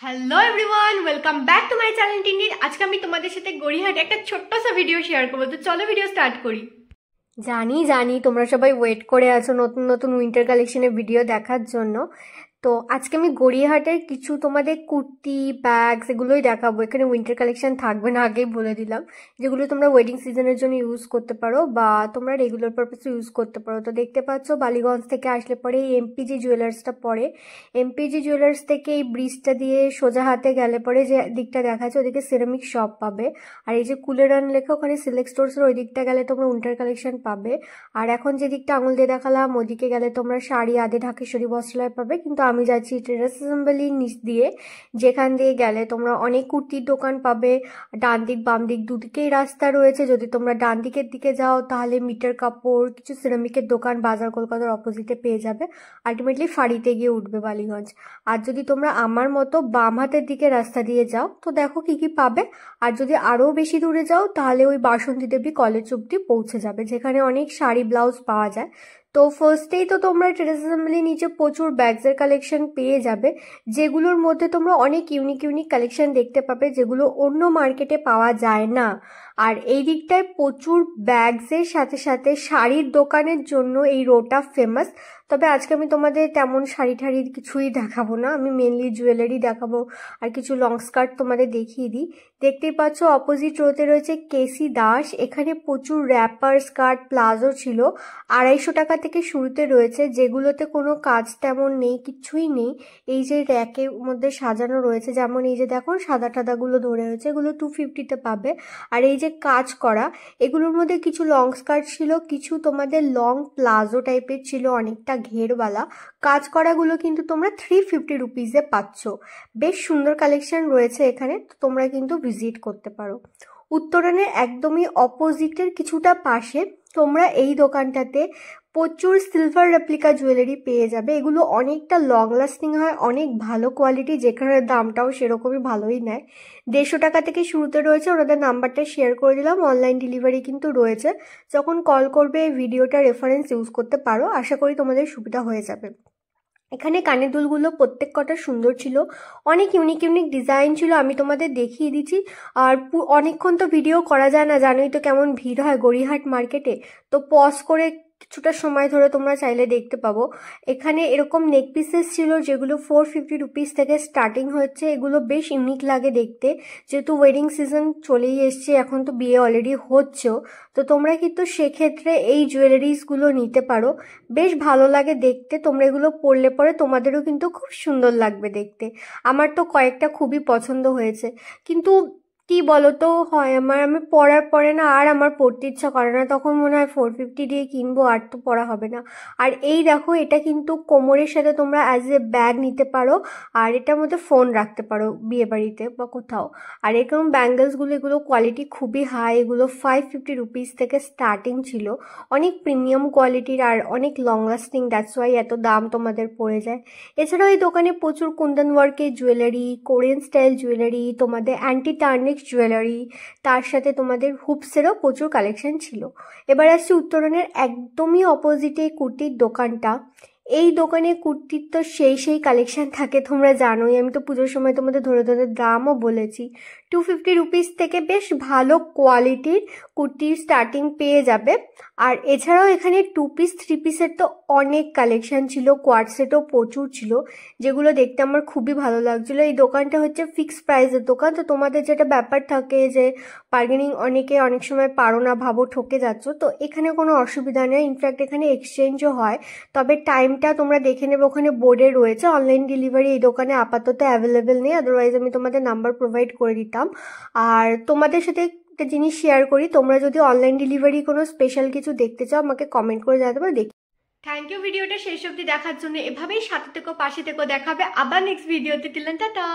Hello everyone, welcome back to my channel টিন্ডির। আজকে আমি তোমাদের সাথে গড়িয়াহাটে একটা ছোট্ট সা ভিডিও শেয়ার করবো। তো চলো ভিডিও স্টার্ট করি। জানি তোমরা সবাই ওয়েট করে আছো নতুন নতুন উইন্টার কালেকশনের ভিডিও দেখার জন্য। তো আজকে আমি গড়িয়াহাটের কিছু তোমাদের কুর্তি, ব্যাগস এগুলোই দেখাবো। এখানে উইন্টার কালেকশন থাকবে না, আগেই বলে দিলাম। যেগুলো তোমরা ওয়েডিং সিজনের জন্য ইউজ করতে পারো বা তোমরা রেগুলার পারপাসে ইউজ করতে পারো। তো দেখতে পাচ্ছ বালিগঞ্জ থেকে আসলে পরে এই এমপিজি জুয়েলার্সটা পড়ে। এমপিজি জুয়েলার্স থেকে এই ব্রিজটা দিয়ে সোজা হাতে গেলে পরে যে দিকটা দেখাচ্ছে ওদিকে সিরামিক শপ পাবে। আর এই যে কুলেরান লেখা, ওখানে সিলেক্ট স্টোরসের ওই দিকটা গেলে তোমরা উইন্টার কালেকশন পাবে। আর এখন যে দিকটা আঙুল দিয়ে দেখালাম ওদিকে গেলে তোমরা শাড়ি, আধে ঢাকেশ্বরী বস্ত্রালয় পাবে। কিন্তু আমি যাচ্ছি টেরাস অ্যাসেম্বলির নিচ দিয়ে, যেখান দিয়ে গেলে তোমরা অনেক কুর্তির দোকান পাবে। ডান দিক বাম দিক দুদিকেই রাস্তা রয়েছে। যদি তোমরা ডান দিকের দিকে যাও তাহলে মিটার কাপড়, কিছু সিরামিকের দোকান বাজার কলকাতার অপোজিটে পেয়ে যাবে। আলটিমেটলি ফাঁড়িতে গিয়ে উঠবে বালিগঞ্জ। আর যদি তোমরা আমার মতো বাম হাতের দিকে রাস্তা দিয়ে যাও তো দেখো কি কি পাবে। আর যদি আরও বেশি দূরে যাও তাহলে ওই বাসন্তী দেবী কলেজ অব্দি পৌঁছে যাবে, যেখানে অনেক শাড়ি ব্লাউজ পাওয়া যায়। তো ফার্স্টেই তো তোমরা টেরাস অ্যাসেম্বলির নিচে প্রচুর ব্যাগসের কালেকশন পেয়ে যাবে, যেগুলোর মধ্যে তোমরা অনেক ইউনিক কালেকশন দেখতে পাবে, যেগুলো অন্য মার্কেটে পাওয়া যায় না। আর এই দিকটায় প্রচুর ব্যাগসের সাথে সাথে শাড়ির দোকানের জন্য এই রোটা ফেমাস। তবে আজকে আমি তোমাদের তেমন শাড়ি ঠাড়ির কিছুই দেখাবো না, আমি মেনলি জুয়েলারি দেখাবো আর কিছু লং স্কার্ট তোমাদের দেখিয়ে দিই। দেখতেই পাচ্ছ অপোজিট রোতে রয়েছে কেসি দাস। এখানে প্রচুর র্যাপার, স্কার্ট, প্লাজো ছিল। 250 টাকা থেকে শুরুতে রয়েছে, যেগুলোতে কোনো কাজ তেমন নেই, কিছুই নেই। এই যে র্যাকের মধ্যে সাজানো রয়েছে, যেমন এই যে দেখো সাদা টাদাগুলো ধরে রয়েছে, এগুলো 250-তে পাবে। আর এই যে কাজ করা, এগুলোর মধ্যে কিছু লং স্কার্ট ছিল, কিছু তোমাদের লং প্লাজো টাইপের ছিল, অনেকটা ঘেরওয়ালা। কাজ করাগুলো কিন্তু তোমরা 350 রুপিসে পাচ্ছ। বেশ সুন্দর কালেকশন রয়েছে এখানে, তো তোমরা কিন্তু ভিজিট করতে পারো। উত্তরণের একদমই অপোজিটের কিছুটা পাশে তোমরা এই দোকানটাতে প্রচুর সিলভার রেপ্লিকা জুয়েলারি পেয়ে যাবে। এগুলো অনেকটা লং লাস্টিং হয়, অনেক ভালো কোয়ালিটি, যেখানে দামটাও সেরকমই ভালোই নেয়। 150 টাকা থেকে শুরুতে রয়েছে, ওনাদের নাম্বারটা শেয়ার করে দিলাম। অনলাইন ডেলিভারি কিন্তু রয়েছে। যখন কল করবে এই ভিডিওটা রেফারেন্স ইউজ করতে পারো, আশা করি তোমাদের সুবিধা হয়ে যাবে। এখানে কানের দুলগুলো প্রত্যেক কটা সুন্দর ছিল, অনেক ইউনিক ডিজাইন ছিল, আমি তোমাদের দেখিয়ে দিচ্ছি। আর অনেকক্ষণ তো ভিডিও করা যায় না, জানোই তো কেমন ভিড় হয় গড়িয়াহাট মার্কেটে। তো পজ করে কিছুটা সময় ধরে তোমরা চাইলে দেখতে পাবো। এখানে এরকম নেক পিসেস ছিল, যেগুলো 450 রুপিস থেকে স্টার্টিং হচ্ছে। এগুলো বেশ ইউনিক লাগে দেখতে, যেহেতু ওয়েডিং সিজন চলেই এসছে, এখন তো বিয়ে অলরেডি হচ্ছেও। তো তোমরা কিন্তু সেক্ষেত্রে এই জুয়েলারিসগুলো নিতে পারো, বেশ ভালো লাগে দেখতে। তোমরা এগুলো পরলে পরে তোমাদেরও কিন্তু খুব সুন্দর লাগবে দেখতে। আমার তো কয়েকটা খুবই পছন্দ হয়েছে। কিন্তু কি বলতো হয়, আমি পরার পরে না আর আমার পরতে ইচ্ছা করে না, তখন মনে হয় 450 দিয়ে কিনবো, আর তো পরা হবে না। আর এই দেখো, এটা কিন্তু কোমরের সাথে তোমরা অ্যাজ এ ব্যাগ নিতে পারো, আর এটার মধ্যে ফোন রাখতে পারো বিয়ে বাড়িতে বা কোথাও। আর এরকম ব্যাঙ্গেলসগুলো, এগুলো কোয়ালিটি খুবই হাই, এগুলো 550 রুপিস থেকে স্টার্টিং ছিল। অনেক প্রিমিয়াম কোয়ালিটির আর অনেক লং লাস্টিং, দ্যাটস ওয়াই এত দাম তোমাদের পড়ে যায়। এছাড়াও এই দোকানে প্রচুর কুন্দন ওয়ার্কের জুয়েলারি, কোরিয়ান স্টাইল জুয়েলারি, তোমাদের অ্যান্টি টার্নিশ জুয়েলারি, তার সাথে তোমাদের হুপসেরও প্রচুর কালেকশন ছিল। এবার আসছি উত্তরণের একদমই অপোজিটে কুর্তির দোকানটা। এই দোকানে কুর্তির তো সেই কালেকশন থাকে, তোমরা জানোই। আমি তো পুজোর সময় তোমাদের ধরে দামও বলেছি। 250 রুপিস থেকে বেশ ভালো কোয়ালিটির কুর্তির স্টার্টিং পেয়ে যাবে। আর এছাড়াও এখানে 2 পিস 3 পিসের তো অনেক কালেকশন ছিল, কোয়াড সেটও প্রচুর ছিল, যেগুলো দেখতে আমার খুবই ভালো লাগছিলো। এই দোকানটা হচ্ছে ফিক্সড প্রাইসের দোকান। তো তোমাদের যেটা ব্যাপার থাকে যে বার্গেনিং অনেক সময় পারো না, ভাবো ঠকে যাচ্ছ, তো এখানে কোনো অসুবিধা নেই। ইনফ্যাক্ট এখানে এক্সচেঞ্জও হয়, তবে টাইমটা তোমরা দেখে নেবে, ওখানে বোর্ডে রয়েছে। অনলাইন ডেলিভারি এই দোকানে আপাতত অ্যাভেলেবেল নেই, আদারওয়াইজ আমি তোমাদের নাম্বার প্রোভাইড করে দিতাম। আর তোমাদের সাথে একটা জিনিস শেয়ার করি, তোমরা যদি অনলাইন ডেলিভারি কোনো স্পেশাল কিছু দেখতে চাও আমাকে কমেন্ট করে জানাতে পারো, দেখি। থ্যাংক ইউ ভিডিওটা শেষ অবধি দেখার জন্য। এভাবেই সাথে থেকো, পাশে থেকো, দেখাবে আবার নেক্সট ভিডিওতে। Till then tata.